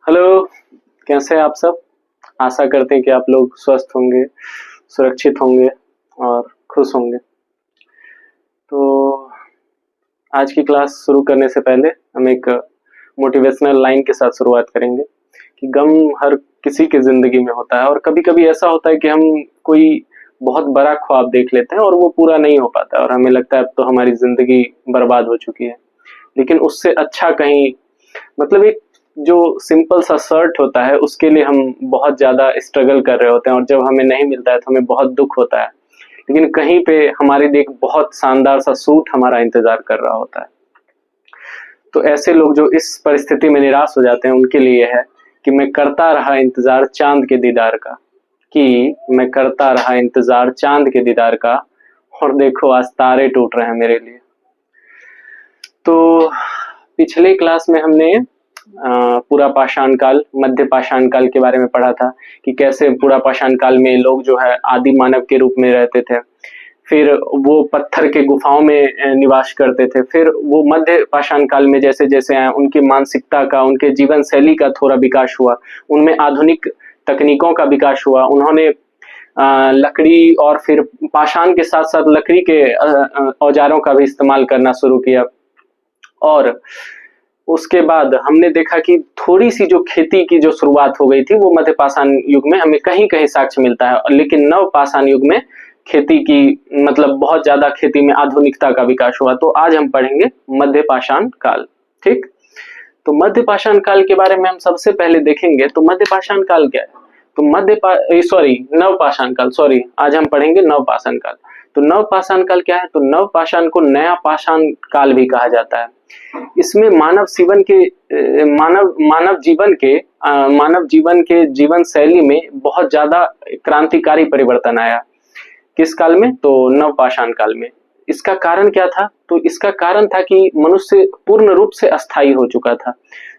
Hello, कैसे हैं आप सब? आशा करते हैं कि आप लोग स्वस्थ होंगे, सुरक्षित होंगे और खुश होंगे। तो आज की क्लास शुरू करने से पहले हम एक मोटिवेशनल लाइन के साथ शुरुआत करेंगे कि गम हर किसी की ज़िंदगी में होता है और कभी-कभी ऐसा होता है कि हम कोई बहुत बड़ा ख्वाब देख लेते हैं और वो पूरा नहीं हो पाता है और हमें लगता है अब तो हमारी ज़िंदगी बर्बाद हो चुकी है। लेकिन उससे अच्छा कहीं मतलब एक जो सिंपल सा शर्ट होता है उसके लिए हम बहुत ज़्यादा स्ट्रगल कर रहे होते हैं और जब हमें नहीं मिलता है तो हमें बहुत दुःख होता है। लेकिन कहीं पे हमारे लिए एक बहुत शानदार सा सूट हमारा इंतज़ार कर रहा होता है। तो ऐसे लोग जो इस परिस्थिति में निराश हो जाते हैं उनके लिए है कि मैं करता रहा इंतज़ार चाँद के दीदार का, कि मैं करता रहा इंतज़ार चाँद के दीदार का और देखो आज तारे टूट रहे हैं मेरे लिए। तो पिछले क्लास में हमने पूरा पाषाण काल, मध्य पाषाण काल के बारे में पढ़ा था कि कैसे पूरा पाषाण काल में लोग जो है आदि मानव के रूप में रहते थे। फिर वो पत्थर के गुफाओं में निवास करते थे। फिर वो मध्य पाषाण काल में जैसे-जैसे आए उनकी मानसिकता का, उनके जीवन शैली का थोड़ा विकास हुआ। उनमें आधुनिक तकनीकों का विकास हुआ। उन्होंने लकड़ी और फिर पाषाण के साथ-साथ लकड़ी के औजारों का भी इस्तेमाल करना शुरू किया। और उसके बाद हमने देखा कि थोड़ी-सी जो खेती की जो शुरुआत हो गई थी वो मध्य पाषाण युग में हमें कहीं-कहीं साक्ष्य मिलता है। लेकिन नव पाषाण युग में खेती की मतलब बहुत ज़्यादा खेती में आधुनिकता का विकास हुआ। तो आज हम पढ़ेंगे मध्य पाषाण काल, ठीक? तो मध्य पाषाण काल के बारे में हम सबसे पहले देखेंगे तो मध्य पाषाण काल क्या है? तो नव पाषाण काल आज हम पढ़ेंगे नव पाषाण काल। तो नव पाषाण काल क्या है? तो नव पाषाण को नया पाषाण काल भी कहा जाता है। इसमें मानव जीवन के जीवन शैली में बहुत ज्यादा क्रांतिकारी परिवर्तन आया। किस काल में? तो नव पाषाण काल में। इसका कारण क्या था? तो इसका कारण था कि मनुष्य पूर्ण रूप से अस्थायी हो चुका था।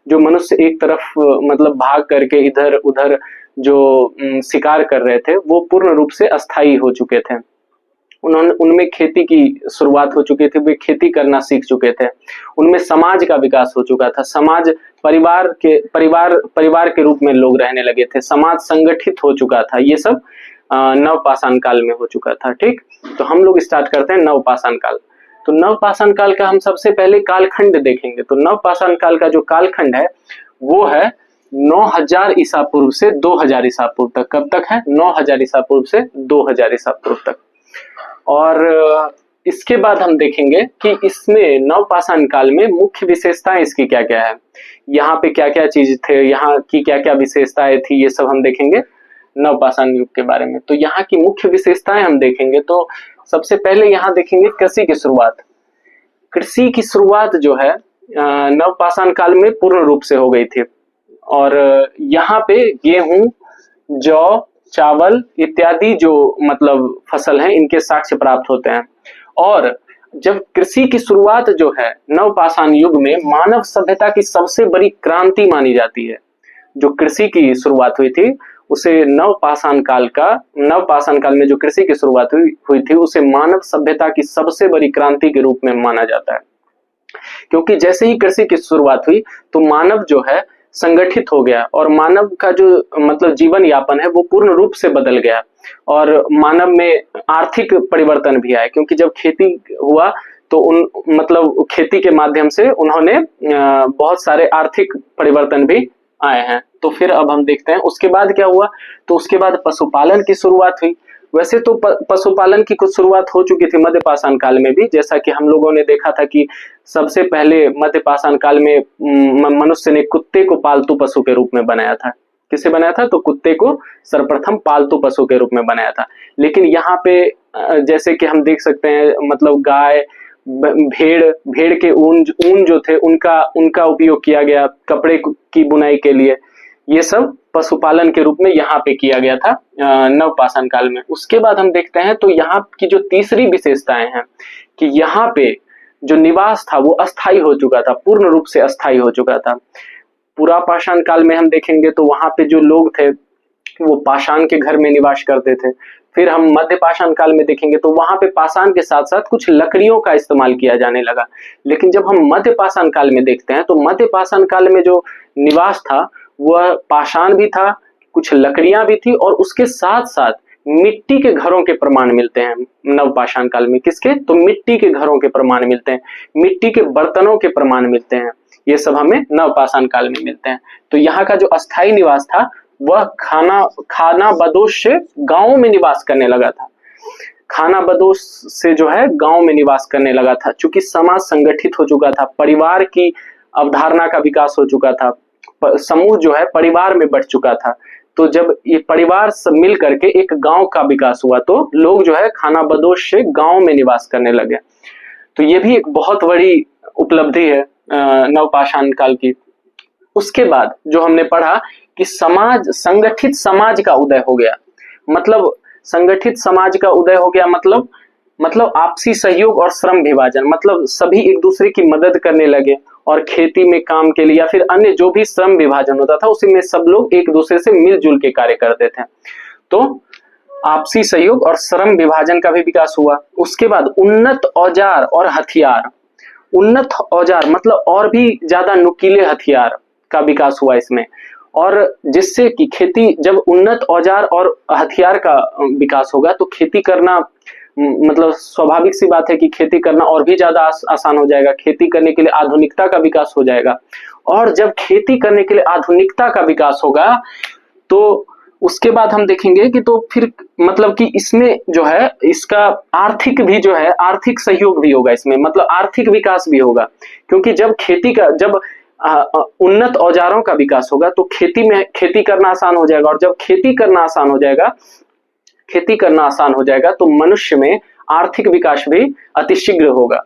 जो मनुष्य एक तरफ मतलब भाग करके इधर उधर जो शिकार कर रहे थे वो पूर्ण रूप से अस्थायी हो चुके थे। उनमें खेती की शुरुआत हो चुकी थी, वे खेती करना सीख चुके थे। उनमें समाज का विकास हो चुका था। समाज परिवार के रूप में लोग रहने लगे थे। समाज संगठित हो चुका था। ये सब नव पाषाण काल में हो चुका था, ठीक? तो हम लोग स्टार्ट करते हैं नव पाषाण काल। तो नव पाषाण काल का हम सबसे पहले कालखंड देखेंगे। तो नव पाषाण काल का जो कालखंड है वो है 9000 ईसा पूर्व से 2000 ईसा पूर्व तक। कब तक है? 9000 ईसा पूर्व से 2000 ईसा पूर्व तक। और इसके बाद हम देखेंगे कि इसमें नव पाषाण काल में मुख्य विशेषताएं इसकी क्या क्या है, यहाँ पे क्या क्या चीज थे, यहाँ की क्या क्या विशेषताएं थी, ये सब हम देखेंगे नव पाषाण युग के बारे में। तो यहाँ की मुख्य विशेषताएं हम देखेंगे। तो सबसे पहले यहाँ देखेंगे कृषि की शुरुआत। कृषि की शुरुआत जो है नव पाषाण काल में पूर्ण रूप से हो गई थी और यहाँ पे गेहूं, जौ, चावल इत्यादि जो मतलब फसल हैं इनके साक्ष्य प्राप्त होते हैं। और जब कृषि की शुरुआत जो है नव पाषाण युग में मानव सभ्यता की सबसे बड़ी क्रांति मानी जाती है। जो कृषि की शुरुआत हुई थी उसे नव पाषाण काल में जो कृषि की शुरुआत हुई थी उसे मानव सभ्यता की सबसे बड़ी क्रांति के रूप में माना जाता है। क्योंकि जैसे ही कृषि की शुरुआत हुई तो मानव जो है संगठित हो गया और मानव का जो मतलब जीवन यापन है वो पूर्ण रूप से बदल गया और मानव में आर्थिक परिवर्तन भी आया। क्योंकि जब खेती हुआ तो मतलब खेती के माध्यम से उन्होंने बहुत सारे आर्थिक परिवर्तन भी आए हैं। तो फिर अब हम देखते हैं उसके बाद क्या हुआ। तो उसके बाद पशुपालन की शुरुआत हुई। वैसे तो पशुपालन की कुछ शुरुआत हो चुकी थी मध्य पाषाण काल में भी, जैसा कि हम लोगों ने देखा था कि सबसे पहले मध्य पाषाण काल में मनुष्य ने कुत्ते को पालतू पशु के रूप में बनाया था। किसे बनाया था? तो कुत्ते को सर्वप्रथम पालतू पशु के रूप में बनाया था। लेकिन यहाँ पे जैसे कि हम देख सकते हैं मतलब गाय, भेड़ के ऊन जो थे उनका उपयोग किया गया कपड़े की बुनाई के लिए। ये सब पशुपालन के रूप में यहाँ पे किया गया था नव पाषाण काल में। उसके बाद हम देखते हैं तो यहाँ की जो तीसरी विशेषताएं हैं कि यहाँ पे जो निवास था वो अस्थायी हो चुका था, पूर्ण रूप से अस्थायी हो चुका था। पूरा पाषाण काल में हम देखेंगे तो वहां पे जो लोग थे वो पाषाण के घर में निवास करते थे। फिर हम मध्य पाषाण काल में देखेंगे तो वहां पे पाषाण के साथ साथ कुछ लकड़ियों का इस्तेमाल किया जाने लगा। लेकिन जब हम मध्य पाषाण काल में देखते हैं तो मध्य पाषाण काल में जो निवास था वह पाषाण भी था, कुछ लकड़ियां भी थी, और उसके साथ साथ मिट्टी के घरों के प्रमाण मिलते हैं नवपाषाण काल में। किसके? तो मिट्टी के घरों के प्रमाण मिलते हैं, मिट्टी के बर्तनों के प्रमाण मिलते हैं। ये सब हमें नवपाषाण काल में मिलते हैं। तो यहाँ का जो अस्थायी निवास था वह खाना बदोश से गांवों में निवास करने लगा था। खाना बदोश से जो है गांव में निवास करने लगा था, चूंकि समाज संगठित हो चुका था, परिवार की अवधारणा का विकास हो चुका था, समूह जो है परिवार में बढ़ चुका था। तो जब ये परिवार सब मिल करके एक गांव का विकास हुआ तो लोग जो है खाना बदोश से गांव में निवास करने लगे। तो ये भी एक बहुत बड़ी उपलब्धि है नवपाषाण काल की। उसके बाद जो हमने पढ़ा कि संगठित समाज का उदय हो गया। मतलब संगठित समाज का उदय हो गया मतलब आपसी सहयोग और श्रम विभाजन, मतलब सभी एक दूसरे की मदद करने लगे और खेती में काम के लिए या फिर अन्य जो भी श्रम विभाजन होता था उसी में सब लोग एक दूसरे से मिलजुल के कार्य करते थे। तो आपसी सहयोग और श्रम विभाजन का भी विकास हुआ। उसके बाद उन्नत औजार और हथियार, उन्नत औजार मतलब और भी ज्यादा नुकीले हथियार का विकास हुआ इसमें, और जिससे कि खेती, जब उन्नत औजार और हथियार का विकास होगा तो खेती करना मतलब स्वाभाविक सी बात है कि खेती करना और भी ज्यादा आसान हो जाएगा। खेती करने के लिए आधुनिकता का विकास हो जाएगा, और जब खेती करने के लिए आधुनिकता का विकास होगा तो उसके बाद हम देखेंगे कि तो फिर मतलब कि इसमें जो है इसका आर्थिक भी जो है आर्थिक सहयोग भी होगा इसमें, मतलब आर्थिक विकास भी होगा। क्योंकि जब उन्नत औजारों का विकास होगा तो खेती करना आसान हो जाएगा, और जब खेती करना आसान हो जाएगा तो मनुष्य में आर्थिक विकास भी अतिशीघ्र होगा।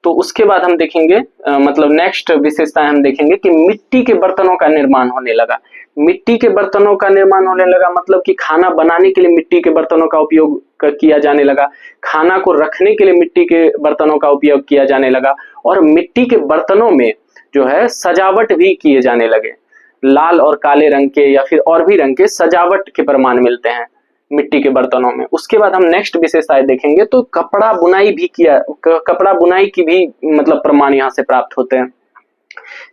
तो उसके बाद हम देखेंगे मतलब नेक्स्ट विशेषताएं हम देखेंगे कि मिट्टी के बर्तनों का निर्माण होने लगा। मिट्टी के बर्तनों का निर्माण होने लगा मतलब कि खाना बनाने के लिए मिट्टी के बर्तनों का उपयोग किया जाने लगा, खाना को रखने के लिए मिट्टी के बर्तनों का उपयोग किया जाने लगा, और मिट्टी के बर्तनों में जो है सजावट भी किए जाने लगे। लाल और काले रंग के या फिर और भी रंग के सजावट के प्रमाण मिलते हैं मिट्टी के बर्तनों में। उसके बाद हम नेक्स्ट विशेषताएं देखेंगे तो कपड़ा बुनाई की भी मतलब प्रमाण यहाँ से प्राप्त होते हैं,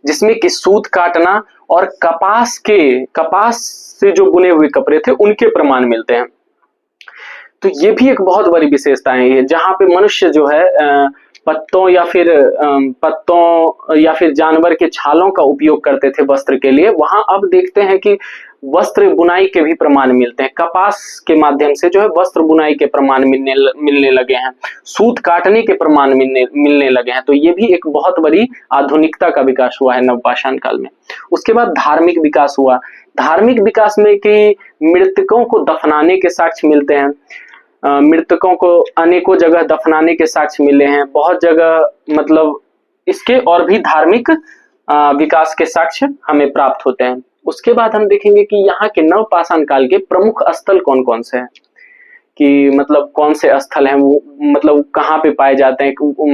जिसमें कि सूत काटना और कपास से जो बुने हुए कपड़े थे उनके प्रमाण मिलते हैं। तो ये भी एक बहुत बड़ी विशेषता है, जहां पे मनुष्य जो है पत्तों या फिर जानवर के छालों का उपयोग करते थे वस्त्र के लिए, वहां अब देखते हैं कि वस्त्र बुनाई के भी प्रमाण मिलते हैं। कपास के माध्यम से जो है वस्त्र बुनाई के प्रमाण मिलने लगे हैं, सूत काटने के प्रमाण मिलने लगे हैं। तो ये भी एक बहुत बड़ी आधुनिकता का विकास हुआ है नवपाषाण काल में। उसके बाद धार्मिक विकास हुआ। धार्मिक विकास में कि मृतकों को दफनाने के साक्ष्य मिलते हैं, मृतकों को अनेकों जगह दफनाने के साक्ष्य मिले हैं, बहुत जगह मतलब इसके और भी धार्मिक विकास के साक्ष्य हमें प्राप्त होते हैं। उसके बाद हम देखेंगे कि यहाँ के नवपाषाण काल के प्रमुख स्थल कौन कौन से हैं, कि मतलब कौन से स्थल हैं वो, मतलब कहाँ पे पाए जाते हैं,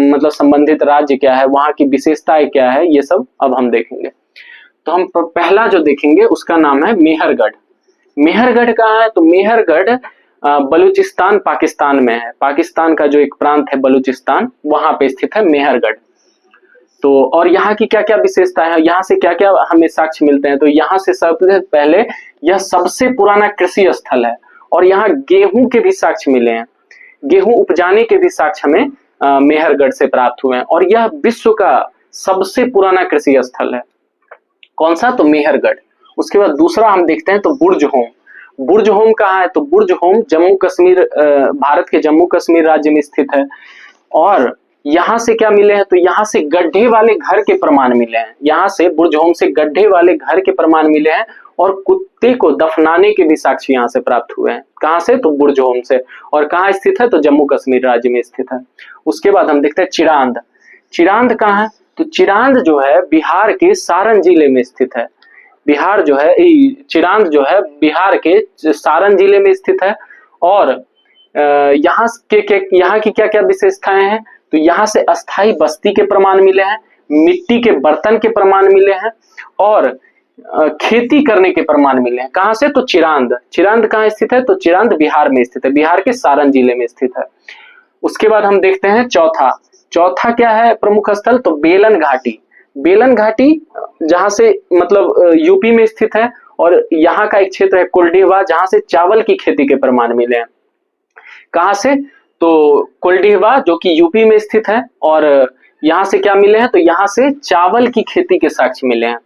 मतलब संबंधित राज्य क्या है, वहाँ की विशेषताएं क्या है, ये सब अब हम देखेंगे। तो हम पहला जो देखेंगे उसका नाम है मेहरगढ़। मेहरगढ़ कहाँ है? तो मेहरगढ़ बलूचिस्तान पाकिस्तान में है। पाकिस्तान का जो एक प्रांत है बलूचिस्तान, वहां पे स्थित है मेहरगढ़। तो और यहाँ की क्या क्या विशेषता है, यहाँ से क्या क्या हमें साक्ष्य मिलते हैं? तो यहाँ से सबसे पहले यह सबसे पुराना कृषि स्थल है, और यहाँ गेहूं के भी साक्ष्य मिले हैं, गेहूं उपजाने के भी साक्ष्य हमें मेहरगढ़ से प्राप्त हुए हैं, और यह विश्व का सबसे पुराना कृषि स्थल है। कौन सा? तो मेहरगढ़। उसके बाद दूसरा हम देखते हैं तो बुर्ज होम। बुर्ज होम कहाँ है? तो बुर्ज होम जम्मू कश्मीर, भारत के जम्मू कश्मीर राज्य में स्थित है। और यहाँ से क्या मिले हैं? तो यहाँ से गड्ढे वाले घर के प्रमाण मिले हैं, यहाँ से बुर्ज होम से गड्ढे वाले घर के प्रमाण मिले हैं, और कुत्ते को दफनाने के भी साक्ष्य यहाँ से प्राप्त हुए हैं। कहाँ से? तो बुर्ज होम से। और कहाँ स्थित है? तो जम्मू कश्मीर राज्य में स्थित है। उसके बाद हम देखते हैं चिरांद। चिरांद कहाँ है? तो चिरांद जो है बिहार के सारण जिले में स्थित है। चिरांद जो है बिहार के सारण जिले में स्थित है। और यहाँ की क्या क्या विशेषताएं हैं? तो यहाँ से अस्थाई बस्ती के प्रमाण मिले हैं, मिट्टी के बर्तन के प्रमाण मिले हैं, और खेती करने के प्रमाण मिले हैं। कहाँ से? तो चिरांद। चिरांद कहाँ स्थित है? तो चिरांद बिहार में स्थित है, बिहार के सारण जिले में स्थित है। उसके बाद हम देखते हैं चौथा क्या है प्रमुख स्थल? तो बेलन घाटी। बेलन घाटी जहां से मतलब यूपी में स्थित है, और यहाँ का एक क्षेत्र है कोल्डिहवा जहां से चावल की खेती के प्रमाण मिले हैं। कहां से? तो कोल्डिहवा जो कि यूपी में स्थित है, और यहाँ से क्या मिले हैं? तो यहाँ से चावल की खेती के साक्ष्य मिले हैं।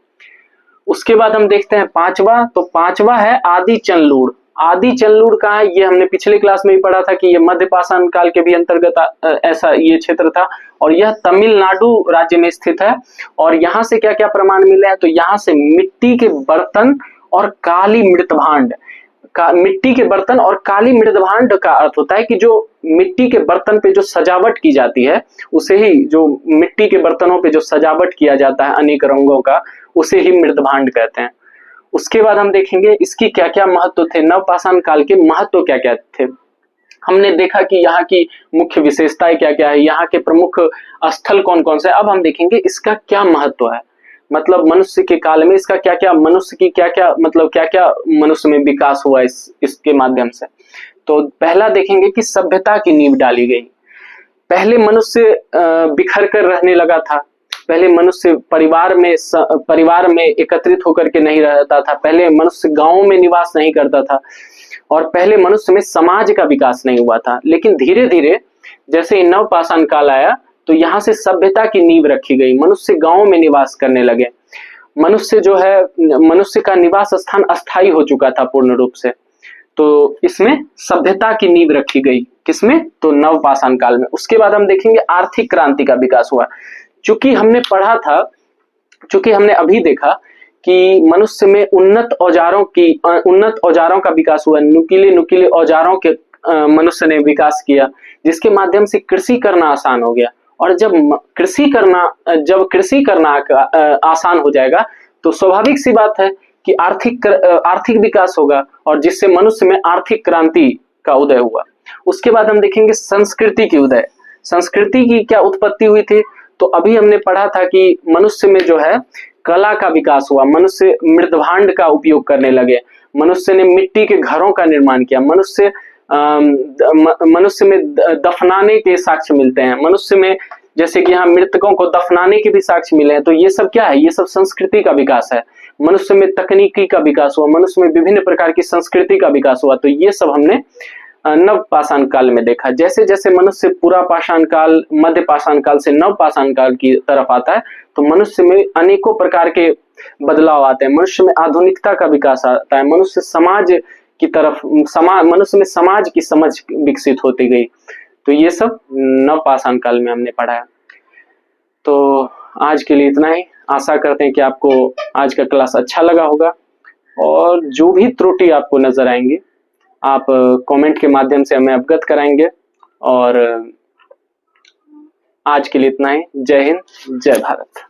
उसके बाद हम देखते हैं पांचवा, तो पांचवा है आदि चंदलूड़। आदि चंदलूड़ कहाँ है? ये हमने पिछले क्लास में भी पढ़ा था कि ये मध्य पाषाण काल के भी अंतर्गत ऐसा ये क्षेत्र था, और यह तमिलनाडु राज्य में स्थित है। और यहाँ से क्या क्या प्रमाण मिले हैं? तो यहाँ से मिट्टी के बर्तन और काली मृतभांड मिट्टी के बर्तन और काली मृतभांड का अर्थ होता है कि जो मिट्टी के बर्तन पे जो सजावट की जाती है, उसे ही, जो मिट्टी के बर्तनों पे जो सजावट किया जाता है अनेक रंगों का, उसे ही मृतभांड कहते हैं। उसके बाद हम देखेंगे इसकी क्या क्या महत्व थे, नवपाषाण काल के महत्व क्या क्या थे। हमने देखा कि यहाँ की मुख्य विशेषताएं क्या क्या है, यहाँ के प्रमुख स्थल कौन कौन से। अब हम देखेंगे इसका क्या महत्व है, मतलब मनुष्य के काल में इसका क्या क्या, मनुष्य की क्या क्या, मतलब क्या क्या मनुष्य में विकास हुआ इसके माध्यम से। तो पहला देखेंगे कि सभ्यता की नींव डाली गई। पहले मनुष्य बिखर कर रहने लगा था। पहले मनुष्य परिवार में एकत्रित होकर के नहीं रहता था। पहले मनुष्य गांवों में निवास नहीं करता था, और पहले मनुष्य में समाज का विकास नहीं हुआ था। लेकिन धीरे धीरे जैसे नवपाषाण काल आया, तो यहाँ से सभ्यता की नींव रखी गई। मनुष्य गांवों में निवास करने लगे। मनुष्य जो है, मनुष्य का निवास स्थान अस्थायी हो चुका था पूर्ण रूप से। तो इसमें सभ्यता की नींव रखी गई। किसमें? तो नवपाषाण काल में। उसके बाद हम देखेंगे आर्थिक क्रांति का विकास हुआ। चूंकि हमने पढ़ा था, चूंकि हमने अभी देखा कि मनुष्य में उन्नत औजारों का विकास हुआ। नुकीले औजारों के मनुष्य ने विकास किया, जिसके माध्यम से कृषि करना आसान हो गया। और जब कृषि करना आसान हो जाएगा, तो स्वाभाविक सी बात है कि आर्थिक विकास होगा, और जिससे मनुष्य में आर्थिक क्रांति का उदय हुआ। उसके बाद हम देखेंगे संस्कृति की उदय। संस्कृति की क्या उत्पत्ति हुई थी? तो अभी हमने पढ़ा था कि मनुष्य में जो है कला का विकास हुआ। मनुष्य मृदभांड का उपयोग करने लगे। मनुष्य ने मिट्टी के घरों का निर्माण किया। मनुष्य में दफनाने के साक्ष्य मिलते हैं। मनुष्य में जैसे कि यहाँ मृतकों को दफनाने के भी साक्ष्य मिले हैं। तो ये सब क्या है? ये सब संस्कृति का विकास है। मनुष्य में तकनीकी का विकास हुआ। मनुष्य में विभिन्न प्रकार की संस्कृति का विकास हुआ। तो ये सब हमने नवपाषाण काल में देखा। जैसे जैसे मनुष्य पूरा पाषाण काल, मध्य पाषाण काल से नवपाषाण काल की तरफ आता है, तो मनुष्य में अनेकों प्रकार के बदलाव आते हैं। मनुष्य में आधुनिकता का विकास आता है। मनुष्य में समाज की समझ विकसित होती गई। तो ये सब नवपाषाण काल में हमने पढ़ा है। तो आज के लिए इतना ही। आशा करते हैं कि आपको आज का क्लास अच्छा लगा होगा, और जो भी त्रुटि आपको नजर आएंगी आप कमेंट के माध्यम से हमें अवगत कराएंगे। और आज के लिए इतना ही। जय हिंद, जय भारत।